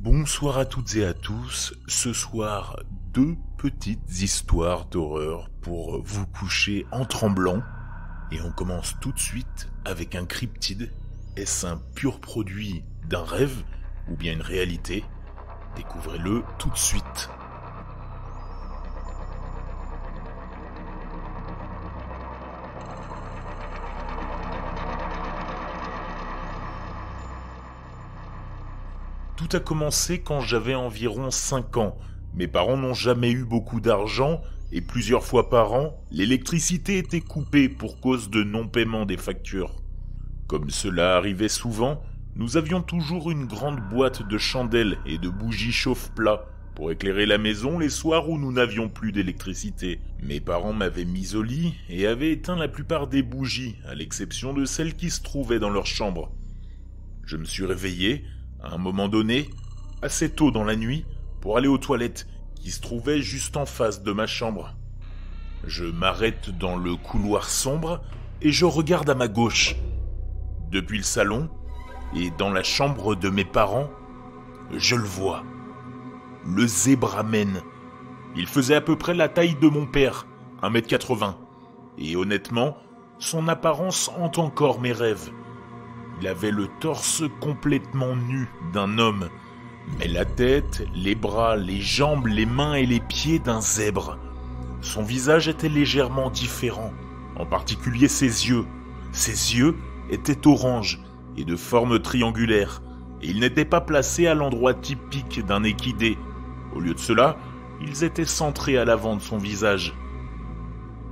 Bonsoir à toutes et à tous, ce soir, deux petites histoires d'horreur pour vous coucher en tremblant. Et on commence tout de suite avec un cryptide. Est-ce un pur produit d'un rêve ou bien une réalité? Découvrez-le tout de suite. Tout a commencé quand j'avais environ 5 ans. Mes parents n'ont jamais eu beaucoup d'argent et plusieurs fois par an, l'électricité était coupée pour cause de non-paiement des factures. Comme cela arrivait souvent, nous avions toujours une grande boîte de chandelles et de bougies chauffe-plat pour éclairer la maison les soirs où nous n'avions plus d'électricité. Mes parents m'avaient mis au lit et avaient éteint la plupart des bougies, à l'exception de celles qui se trouvaient dans leur chambre. Je me suis réveillé, à un moment donné, assez tôt dans la nuit, pour aller aux toilettes, qui se trouvaient juste en face de ma chambre. Je m'arrête dans le couloir sombre et je regarde à ma gauche. Depuis le salon, et dans la chambre de mes parents, je le vois. Le Zebramen. Il faisait à peu près la taille de mon père, 1m80. Et honnêtement, son apparence hante encore mes rêves. Il avait le torse complètement nu d'un homme, mais la tête, les bras, les jambes, les mains et les pieds d'un zèbre. Son visage était légèrement différent, en particulier ses yeux. Ses yeux étaient orange et de forme triangulaire, et ils n'étaient pas placés à l'endroit typique d'un équidé. Au lieu de cela, ils étaient centrés à l'avant de son visage.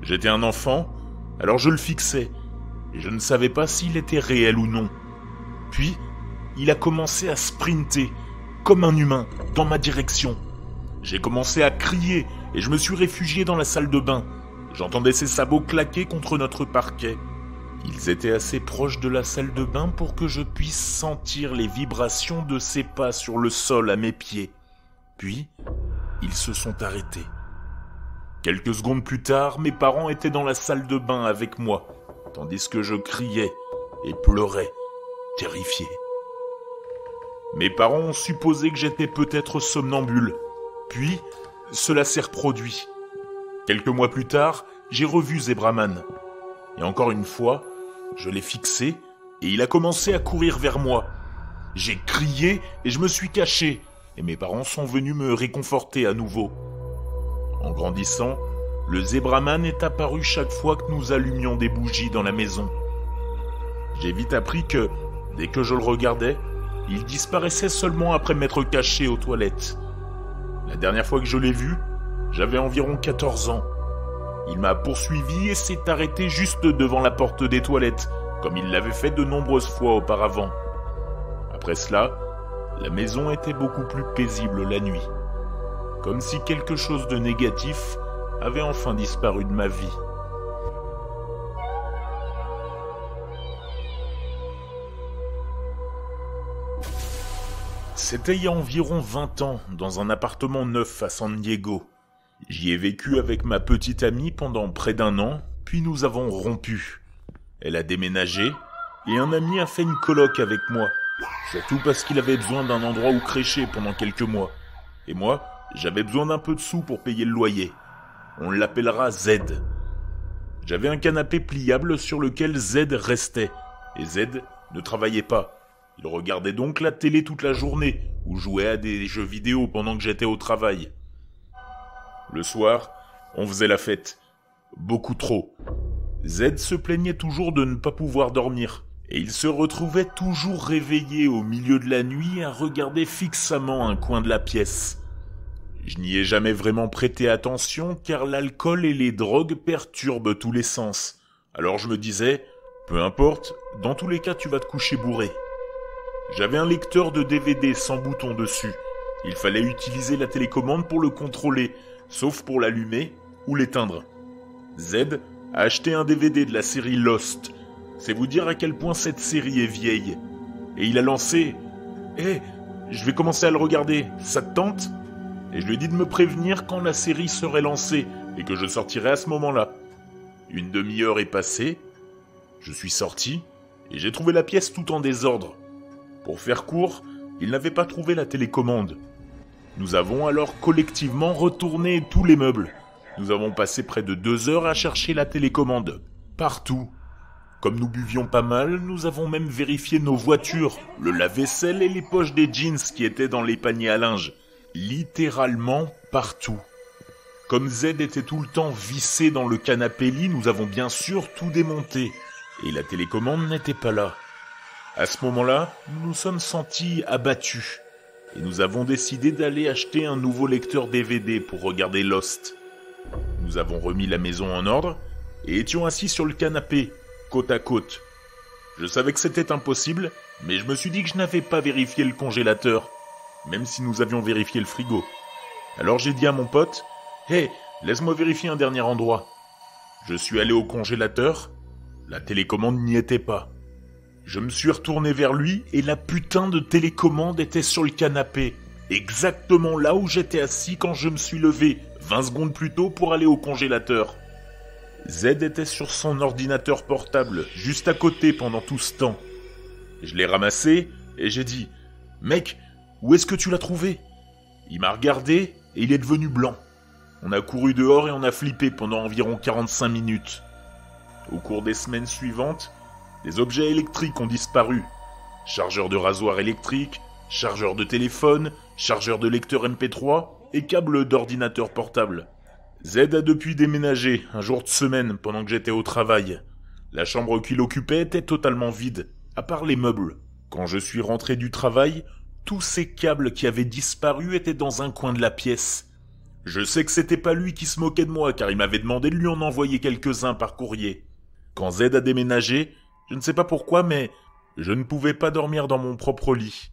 J'étais un enfant, alors je le fixais, et je ne savais pas s'il était réel ou non. Puis, il a commencé à sprinter, comme un humain, dans ma direction. J'ai commencé à crier, et je me suis réfugié dans la salle de bain. J'entendais ses sabots claquer contre notre parquet. Ils étaient assez proches de la salle de bain pour que je puisse sentir les vibrations de ses pas sur le sol à mes pieds. Puis, ils se sont arrêtés. Quelques secondes plus tard, mes parents étaient dans la salle de bain avec moi, tandis que je criais et pleurais, terrifié. Mes parents ont supposé que j'étais peut-être somnambule, puis cela s'est reproduit. Quelques mois plus tard, j'ai revu Zebraman. Et encore une fois, je l'ai fixé et il a commencé à courir vers moi. J'ai crié et je me suis caché, et mes parents sont venus me réconforter à nouveau. En grandissant, le Zebraman est apparu chaque fois que nous allumions des bougies dans la maison. J'ai vite appris que, dès que je le regardais, il disparaissait seulement après m'être caché aux toilettes. La dernière fois que je l'ai vu, j'avais environ 14 ans. Il m'a poursuivi et s'est arrêté juste devant la porte des toilettes, comme il l'avait fait de nombreuses fois auparavant. Après cela, la maison était beaucoup plus paisible la nuit, comme si quelque chose de négatif avait enfin disparu de ma vie. C'était il y a environ 20 ans, dans un appartement neuf à San Diego. J'y ai vécu avec ma petite amie pendant près d'1 an, puis nous avons rompu. Elle a déménagé, et un ami a fait une coloc avec moi, surtout parce qu'il avait besoin d'un endroit où crécher pendant quelques mois. Et moi, j'avais besoin d'un peu de sous pour payer le loyer. On l'appellera Z. J'avais un canapé pliable sur lequel Z restait, et Z ne travaillait pas. Il regardait donc la télé toute la journée, ou jouait à des jeux vidéo pendant que j'étais au travail. Le soir, on faisait la fête. Beaucoup trop. Z se plaignait toujours de ne pas pouvoir dormir, et il se retrouvait toujours réveillé au milieu de la nuit à regarder fixement un coin de la pièce. Je n'y ai jamais vraiment prêté attention car l'alcool et les drogues perturbent tous les sens. Alors je me disais, peu importe, dans tous les cas tu vas te coucher bourré. J'avais un lecteur de DVD sans bouton dessus. Il fallait utiliser la télécommande pour le contrôler, sauf pour l'allumer ou l'éteindre. Z a acheté un DVD de la série Lost. C'est vous dire à quel point cette série est vieille. Et il a lancé « je vais commencer à le regarder, ça te tente ?» Et je lui ai dit de me prévenir quand la série serait lancée et que je sortirais à ce moment-là. Une demi-heure est passée, je suis sorti et j'ai trouvé la pièce tout en désordre. Pour faire court, il n'avait pas trouvé la télécommande. Nous avons alors collectivement retourné tous les meubles. Nous avons passé près de 2 heures à chercher la télécommande, partout. Comme nous buvions pas mal, nous avons même vérifié nos voitures, le lave-vaisselle et les poches des jeans qui étaient dans les paniers à linge. Littéralement partout. Comme Z était tout le temps vissé dans le canapé-lit, nous avons bien sûr tout démonté. Et la télécommande n'était pas là. À ce moment-là, nous nous sommes sentis abattus. Et nous avons décidé d'aller acheter un nouveau lecteur DVD pour regarder Lost. Nous avons remis la maison en ordre et étions assis sur le canapé, côte à côte. Je savais que c'était impossible, mais je me suis dit que je n'avais pas vérifié le congélateur, même si nous avions vérifié le frigo. Alors j'ai dit à mon pote, « Hey, laisse-moi vérifier un dernier endroit. » Je suis allé au congélateur, la télécommande n'y était pas. Je me suis retourné vers lui et la putain de télécommande était sur le canapé, exactement là où j'étais assis quand je me suis levé, 20 secondes plus tôt pour aller au congélateur. Z était sur son ordinateur portable, juste à côté pendant tout ce temps. Je l'ai ramassé et j'ai dit « Mec, où est-ce que tu l'as trouvé ?» Il m'a regardé et il est devenu blanc. On a couru dehors et on a flippé pendant environ 45 minutes. Au cours des semaines suivantes, des objets électriques ont disparu. Chargeur de rasoir électrique, chargeur de téléphone, chargeur de lecteur MP3 et câble d'ordinateur portable. Z a depuis déménagé un jour de semaine pendant que j'étais au travail. La chambre qu'il occupait était totalement vide, à part les meubles. Quand je suis rentré du travail, tous ces câbles qui avaient disparu étaient dans un coin de la pièce. Je sais que c'était pas lui qui se moquait de moi car il m'avait demandé de lui en envoyer quelques-uns par courrier. Quand Z a déménagé, je ne sais pas pourquoi, mais je ne pouvais pas dormir dans mon propre lit.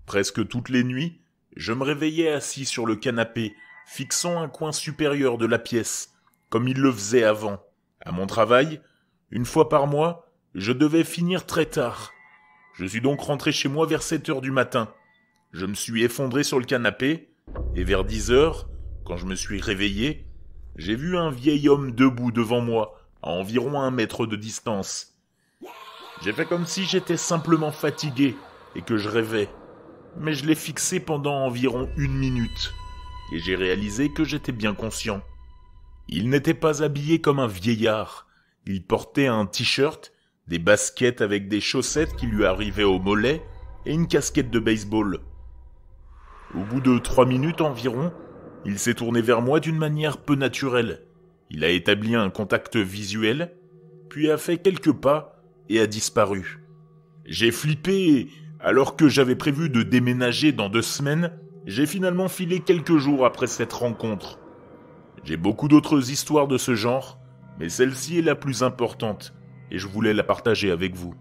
Presque toutes les nuits, je me réveillais assis sur le canapé, fixant un coin supérieur de la pièce, comme il le faisait avant. À mon travail, une fois par mois, je devais finir très tard. Je suis donc rentré chez moi vers 7 heures du matin. Je me suis effondré sur le canapé, et vers 10 heures, quand je me suis réveillé, j'ai vu un vieil homme debout devant moi, à environ 1 mètre de distance. J'ai fait comme si j'étais simplement fatigué et que je rêvais. Mais je l'ai fixé pendant environ 1 minute. Et j'ai réalisé que j'étais bien conscient. Il n'était pas habillé comme un vieillard. Il portait un t-shirt, des baskets avec des chaussettes qui lui arrivaient au mollet et une casquette de baseball. Au bout de 3 minutes environ, il s'est tourné vers moi d'une manière peu naturelle. Il a établi un contact visuel, puis a fait quelques pas et a disparu. J'ai flippé et, alors que j'avais prévu de déménager dans 2 semaines, j'ai finalement filé quelques jours après cette rencontre. J'ai beaucoup d'autres histoires de ce genre, mais celle-ci est la plus importante, et je voulais la partager avec vous.